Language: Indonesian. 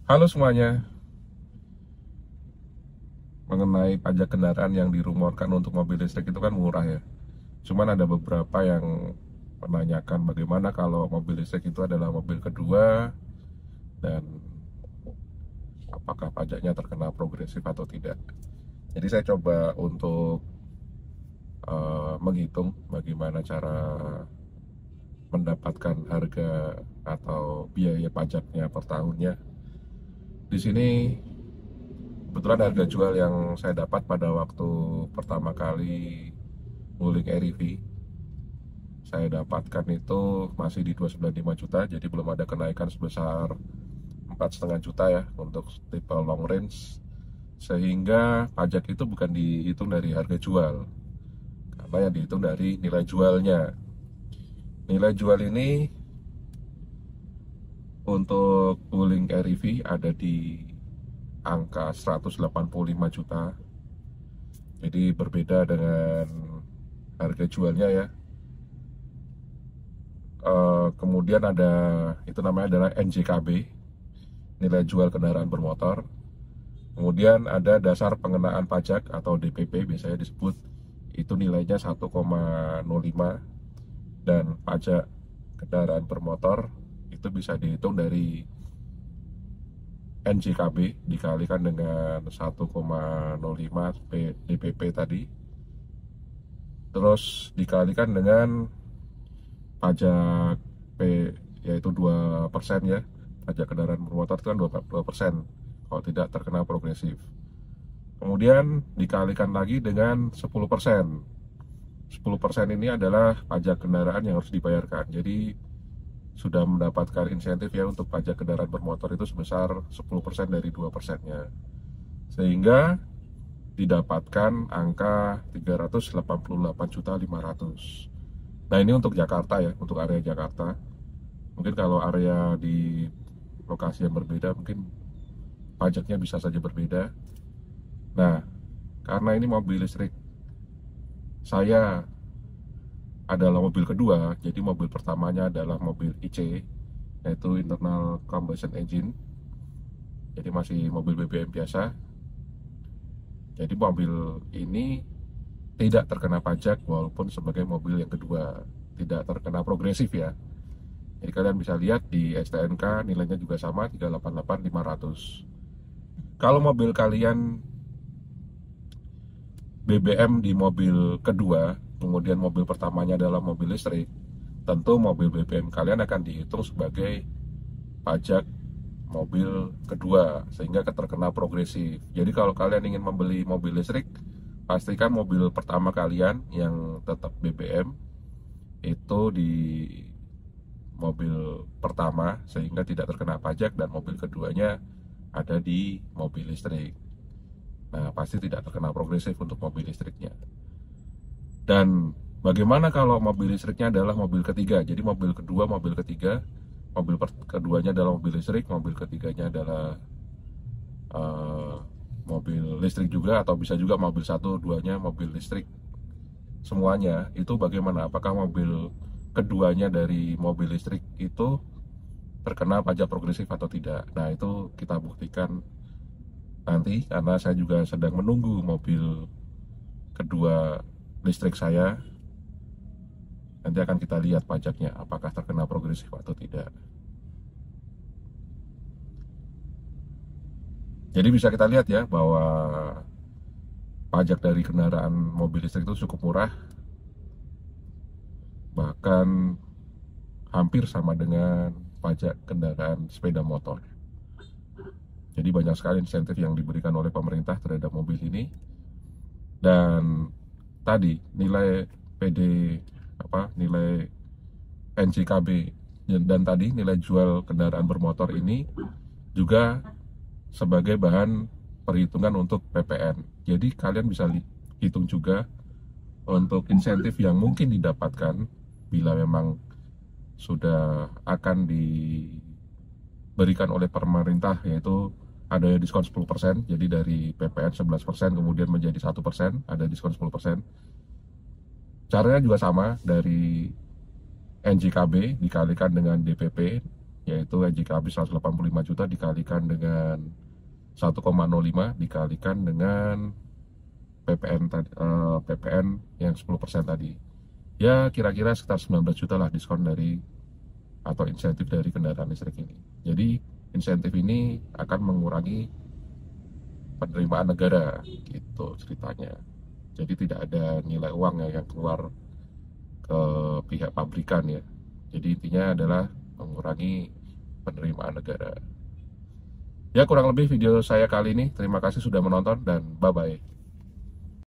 Halo semuanya, mengenai pajak kendaraan yang dirumorkan untuk mobil listrik itu kan murah ya. Cuman ada beberapa yang menanyakan bagaimana kalau mobil listrik itu adalah mobil kedua dan apakah pajaknya terkena progresif atau tidak. Jadi saya coba untuk menghitung bagaimana cara mendapatkan harga atau biaya pajaknya per tahunnya. Di sini kebetulan harga jual yang saya dapat pada waktu pertama kali ngulik REV saya dapatkan itu masih di 295 juta, jadi belum ada kenaikan sebesar 4,5 juta ya untuk tipe long range, sehingga pajak itu bukan dihitung dari harga jual karena yang dihitung dari nilai jualnya. Nilai jual ini untuk Wuling REV ada di angka 185 juta, jadi berbeda dengan harga jualnya ya. Kemudian ada itu namanya adalah NJKB, nilai jual kendaraan bermotor. Kemudian ada dasar pengenaan pajak atau DPP biasanya disebut, itu nilainya 1,05, dan pajak kendaraan bermotor itu bisa dihitung dari NJKB dikalikan dengan 1,05 DPP tadi, terus dikalikan dengan pajak P, yaitu 2% ya. Pajak kendaraan bermotor itu kan 2% kalau tidak terkena progresif. Kemudian dikalikan lagi dengan 10%. 10% ini adalah pajak kendaraan yang harus dibayarkan. Jadi sudah mendapatkan insentif ya untuk pajak kendaraan bermotor itu sebesar 10% dari 2%-nya. Sehingga didapatkan angka 388.500.000. Nah, ini untuk Jakarta ya, untuk area Jakarta. Mungkin kalau area di lokasi yang berbeda, mungkin pajaknya bisa saja berbeda. Nah, karena ini mobil listrik saya adalah mobil kedua, jadi mobil pertamanya adalah mobil IC, yaitu internal combustion engine. Jadi masih mobil BBM biasa. Jadi mobil ini tidak terkena pajak walaupun sebagai mobil yang kedua, tidak terkena progresif ya. Jadi kalian bisa lihat di STNK nilainya juga sama 388.500. Kalau mobil kalian BBM di mobil kedua, kemudian mobil pertamanya adalah mobil listrik, tentu mobil BBM kalian akan dihitung sebagai pajak mobil kedua sehingga terkena progresif. Jadi kalau kalian ingin membeli mobil listrik, pastikan mobil pertama kalian yang tetap BBM itu di mobil pertama sehingga tidak terkena pajak, dan mobil keduanya ada di mobil listrik. Nah, pasti tidak terkena progresif untuk mobil listriknya. Dan bagaimana kalau mobil listriknya adalah mobil ketiga? Jadi mobil kedua, mobil ketiga, mobil keduanya adalah mobil listrik, mobil ketiganya adalah mobil listrik juga, atau bisa juga mobil satu duanya mobil listrik semuanya. Itu bagaimana, apakah mobil keduanya dari mobil listrik itu terkena pajak progresif atau tidak? Nah, itu kita buktikan nanti, karena saya juga sedang menunggu mobil kedua listrik saya. Nanti akan kita lihat pajaknya apakah terkena progresif atau tidak. Jadi bisa kita lihat ya bahwa pajak dari kendaraan mobil listrik itu cukup murah, bahkan hampir sama dengan pajak kendaraan sepeda motor. Jadi banyak sekali insentif yang diberikan oleh pemerintah terhadap mobil ini. Dan tadi nilai nilai NJKB dan tadi nilai jual kendaraan bermotor ini juga sebagai bahan perhitungan untuk PPN. Jadi kalian bisa hitung juga untuk insentif yang mungkin didapatkan bila memang sudah akan diberikan oleh pemerintah, yaitu ada diskon 10%, jadi dari PPN 11% kemudian menjadi 1%, ada diskon 10%. Caranya juga sama, dari NJKB dikalikan dengan DPP, yaitu NJK habis 185 juta dikalikan dengan 1,05 dikalikan dengan PPN tadi, PPN yang 10% tadi. Ya kira-kira sekitar 19 juta lah diskon dari atau insentif dari kendaraan listrik ini. Jadi insentif ini akan mengurangi penerimaan negara gitu ceritanya. Jadi tidak ada nilai uang ya yang keluar ke pihak pabrikan ya. Jadi intinya adalah mengurangi penerimaan negara. Ya kurang lebih video saya kali ini. Terima kasih sudah menonton dan bye-bye.